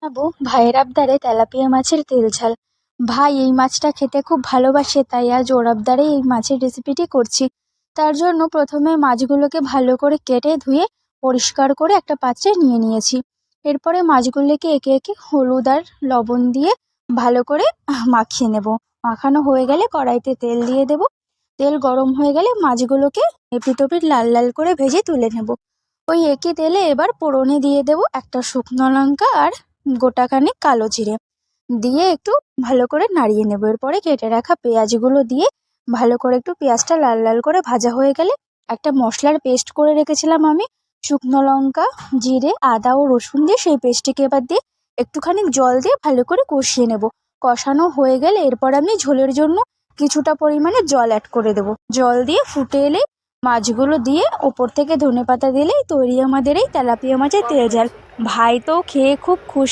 বানাবো ভাইয়ের আবদারে তেলাপিয়া মাছের তেল ঝাল। ভাই এই মাছটা খেতে খুব ভালোবাসে, তাই আজ ওর আবদারে এই মাছের রেসিপিটি করছি। তার জন্য প্রথমে মাছগুলোকে ভালো করে কেটে ধুয়ে পরিষ্কার করে একটা পাত্রে নিয়ে নিয়েছি। এরপরে মাছগুলোকে একে একে হলুদ আর লবণ দিয়ে ভালো করে মাখিয়ে নেব। মাখানো হয়ে গেলে কড়াইতে তেল দিয়ে দেব। তেল গরম হয়ে গেলে মাছগুলোকে এপিট ওপিট লাল লাল করে ভেজে তুলে নেব। ওই একই তেলে এবার ফোড়নে দিয়ে দেব একটা শুকনো লঙ্কা আর গোটা খানিক কালো জিরে দিয়ে একটু ভালো করে নাড়িয়ে নেব। এরপরে কেটে রাখা পেঁয়াজগুলো দিয়ে ভালো করে একটু পেঁয়াজটা লাল লাল করে ভাজা হয়ে গেলে একটা মশলার পেস্ট করে রেখেছিলাম আমি, শুকনো লঙ্কা, জিরে, আদা ও রসুন দিয়ে, সেই পেস্টটিকে এবার দিয়ে একটুখানি জল দিয়ে ভালো করে কষিয়ে নেব। কষানো হয়ে গেলে এরপর আমি ঝোলের জন্য কিছুটা পরিমাণে জল অ্যাড করে দেব। জল দিয়ে ফুটে এলে মাছগুলো দিয়ে ওপর থেকে ধনেপাতা দিলেই তৈরি আমাদের এই তেলাপিয়া মাছের তেল ঝাল। ভাই তো খেয়ে খুব খুশি।